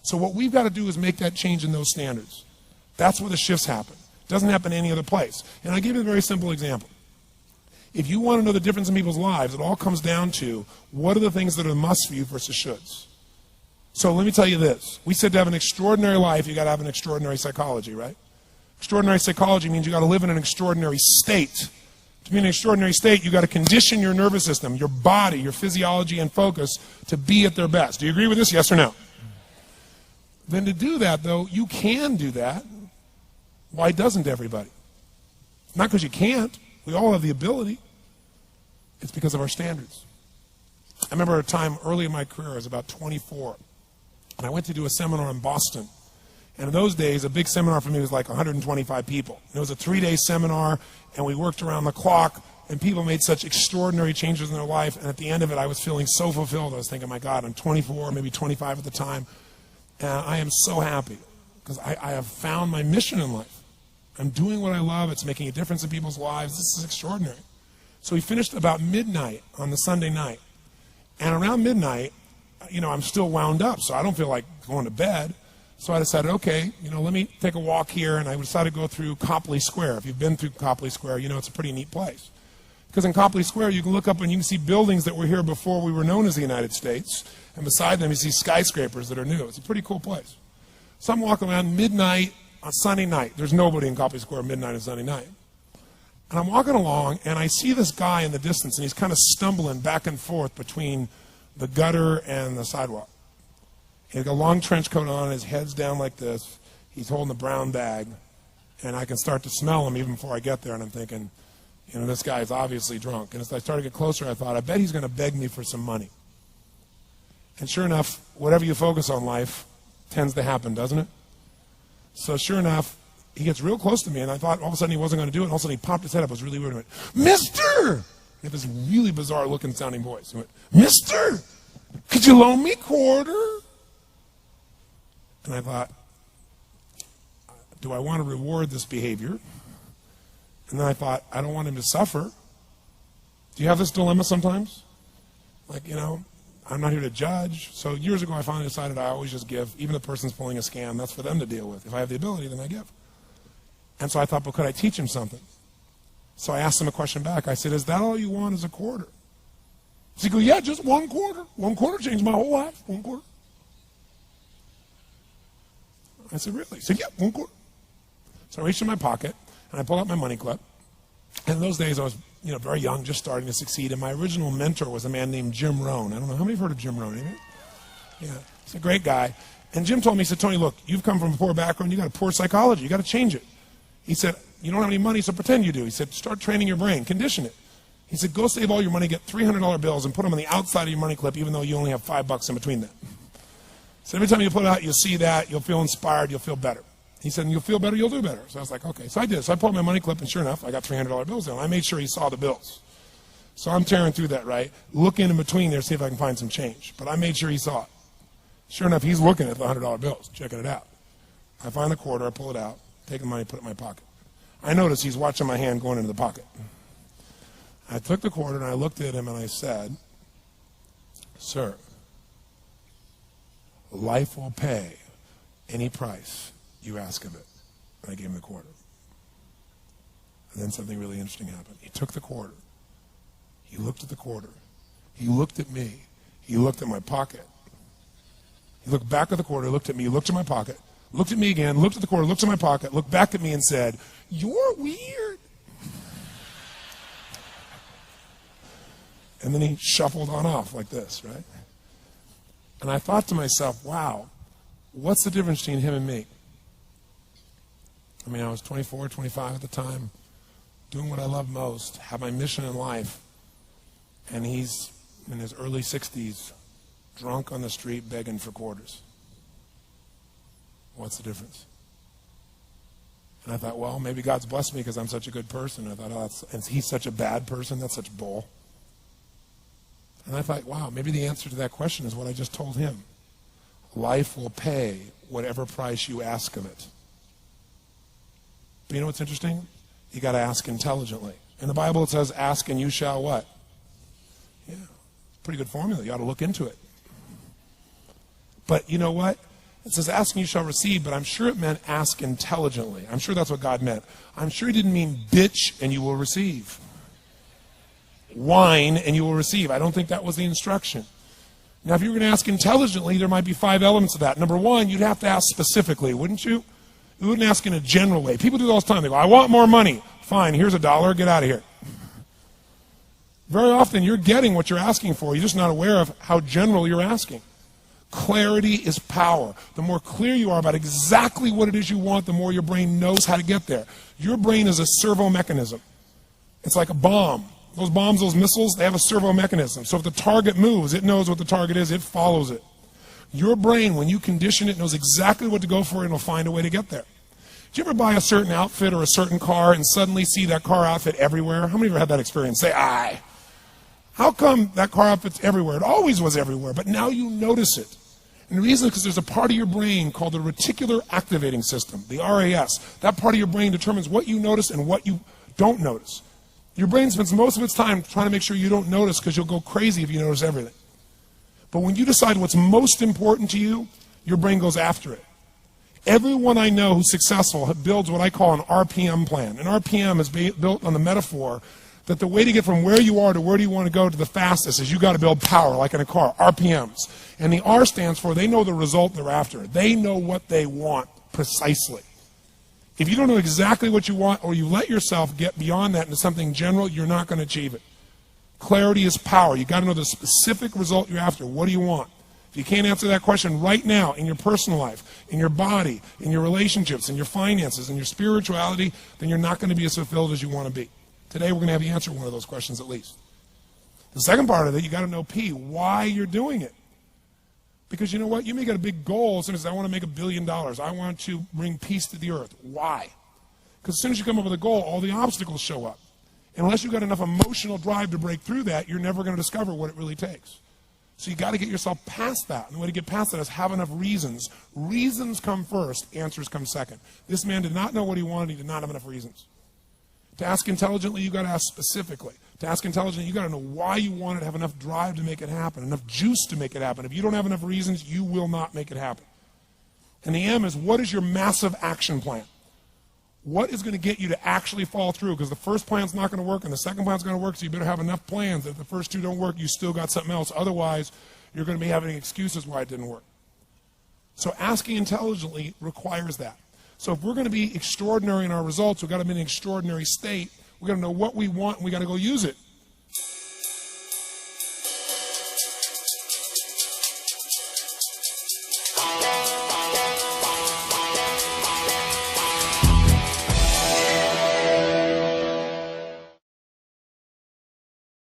So what we've got to do is make that change in those standards. That's where the shifts happen. It doesn't happen any other place. And I'll give you a very simple example. If you want to know the difference in people's lives, it all comes down to what are the things that are must for you versus shoulds. So let me tell you this. We said to have an extraordinary life, you got to have an extraordinary psychology, right? Extraordinary psychology means you got to live in an extraordinary state. To be in an extraordinary state, you got to condition your nervous system, your body, your physiology and focus to be at their best. Do you agree with this? Yes or no? Then to do that, though, you can do that. Why doesn't everybody? Not because you can't. We all have the ability. It's because of our standards. I remember a time early in my career, I was about 24, and I went to do a seminar in Boston. And in those days, a big seminar for me was like 125 people. It was a 3-day seminar, and we worked around the clock, and people made such extraordinary changes in their life. And at the end of it, I was feeling so fulfilled. I was thinking, my God, I'm 24, maybe 25 at the time, and I am so happy because I have found my mission in life. I'm doing what I love. It's making a difference in people's lives. This is extraordinary. So we finished about midnight on the Sunday night. And around midnight, I'm still wound up, so I don't feel like going to bed. So I decided, okay, let me take a walk here, and I decided to go through Copley Square. If you've been through Copley Square, it's a pretty neat place. Because in Copley Square, you can look up and you can see buildings that were here before we were known as the United States, and beside them you see skyscrapers that are new. It's a pretty cool place. So I'm walking around midnight on Sunday night. There's nobody in Copley Square midnight on Sunday night. And I'm walking along, and I see this guy in the distance, and he's kind of stumbling back and forth between the gutter and the sidewalk. He's got a long trench coat on, his head's down like this. He's holding a brown bag, and I can start to smell him even before I get there, and I'm thinking, this guy is obviously drunk. And as I started to get closer, I thought, I bet he's going to beg me for some money. And sure enough, whatever you focus on in life tends to happen, doesn't it? So sure enough, he gets real close to me, and I thought all of a sudden he wasn't going to do it, and all of a sudden he popped his head up. It was really weird. He went, "Mister!" He had this really bizarre-looking sounding voice. He went, "Mister, could you loan me a quarter?" And I thought, do I want to reward this behavior? And then I thought, I don't want him to suffer. Do you have this dilemma sometimes? Like, I'm not here to judge. So years ago, I finally decided I always just give. Even if the person's pulling a scam, that's for them to deal with. If I have the ability, then I give. And so I thought, well, could I teach him something? So I asked him a question back. I said, is that all you want is a quarter? So he goes, yeah, just one quarter. One quarter changed my whole life. One quarter. I said, really? He said, yeah, one quarter. So I reached in my pocket, and I pulled out my money clip. And in those days, I was very young, just starting to succeed. And my original mentor was a man named Jim Rohn. I don't know, how many have heard of Jim Rohn? Anybody? Yeah, he's a great guy. And Jim told me, he said, Tony, look, you've come from a poor background. You got a poor psychology. You got to change it. He said, you don't have any money, so pretend you do. He said, start training your brain. Condition it. He said, go save all your money, get $300 bills, and put them on the outside of your money clip, even though you only have $5 in between them. So every time you put it out, you'll see that. You'll feel inspired. You'll feel better. He said, and you'll feel better, you'll do better. So I was like, okay. So I did. So I pulled my money clip, and sure enough, I got $300 bills in. I made sure he saw the bills. So I'm tearing through that, right? Looking in between there, see if I can find some change. But I made sure he saw it. Sure enough, he's looking at the $100 bills, checking it out. I find the quarter, I pull it out, take the money, put it in my pocket. I notice he's watching my hand going into the pocket. I took the quarter, and I looked at him, and I said, sir, life will pay any price you ask of it. And I gave him the quarter. And then something really interesting happened. He took the quarter. He looked at the quarter. He looked at me. He looked at my pocket. He looked back at the quarter, looked at me, looked at my pocket, looked at me again, looked at the quarter, looked at my pocket, looked back at me and said, "You're weird." And then he shuffled on off like this, right? And I thought to myself, wow, what's the difference between him and me? I mean, I was 24, 25 at the time, doing what I love most, have my mission in life, and he's in his early 60s, drunk on the street begging for quarters. What's the difference? And I thought, well, maybe God's blessed me because I'm such a good person. I thought, oh, and he's such a bad person. That's such bull. And I thought, wow, maybe the answer to that question is what I just told him. Life will pay whatever price you ask of it. But you know what's interesting? You got to ask intelligently. In the Bible it says, ask and you shall what? Yeah, pretty good formula. You ought to look into it. But you know what? It says, ask and you shall receive, but I'm sure it meant ask intelligently. I'm sure that's what God meant. I'm sure he didn't mean bitch and you will receive. Whine and you will receive. I don't think that was the instruction. Now, if you were going to ask intelligently, there might be 5 elements of that. Number one, you'd have to ask specifically, wouldn't you? You wouldn't ask in a general way. People do it all the time. They go, I want more money. Fine, here's $1. Get out of here. Very often, you're getting what you're asking for. You're just not aware of how general you're asking. Clarity is power. The more clear you are about exactly what it is you want, the more your brain knows how to get there. Your brain is a servo mechanism. It's like a bomb. Those bombs, those missiles, they have a servo mechanism. So if the target moves, it knows what the target is, it follows it. Your brain, when you condition it, knows exactly what to go for and it'll find a way to get there. Do you ever buy a certain outfit or a certain car and suddenly see that car outfit everywhere? How many of you have had that experience? Say, aye. How come that car outfit's everywhere? It always was everywhere, but now you notice it. And the reason is because there's a part of your brain called the reticular activating system, the RAS. That part of your brain determines what you notice and what you don't notice. Your brain spends most of its time trying to make sure you don't notice because you'll go crazy if you notice everything. But when you decide what's most important to you, your brain goes after it. Everyone I know who's successful builds what I call an RPM plan. An RPM is built on the metaphor that the way to get from where you are to where do you want to go to the fastest is you got to build power, like in a car, RPMs. And the R stands for they know the result they're after. They know what they want precisely. If you don't know exactly what you want or you let yourself get beyond that into something general, you're not going to achieve it. Clarity is power. You got to know the specific result you're after. What do you want? If you can't answer that question right now in your personal life, in your body, in your relationships, in your finances, in your spirituality, then you're not going to be as fulfilled as you want to be. Today we're going to have you answer one of those questions at least. The second part of it, you got to know P, why you're doing it. Because you know what? You may get a big goal as soon as I want to make $1 billion. I want to bring peace to the earth. Why? Because as soon as you come up with a goal, all the obstacles show up. And unless you've got enough emotional drive to break through that, you're never going to discover what it really takes. So you got to get yourself past that. And the way to get past that is have enough reasons. Reasons come first, answers come second. This man did not know what he wanted. He did not have enough reasons. To ask intelligently, you got to ask specifically. To ask intelligently, you got to know why you want it, have enough drive to make it happen, enough juice to make it happen. If you don't have enough reasons, you will not make it happen. And the M is, what is your massive action plan? What is going to get you to actually fall through? Because the first plan's not going to work and the second plan's going to work, so you better have enough plans that if the first two don't work, you still got something else. Otherwise, you're going to be having excuses why it didn't work. So asking intelligently requires that. So if we're going to be extraordinary in our results, we've got to be in an extraordinary state. We've got to know what we want, and we've got to go use it.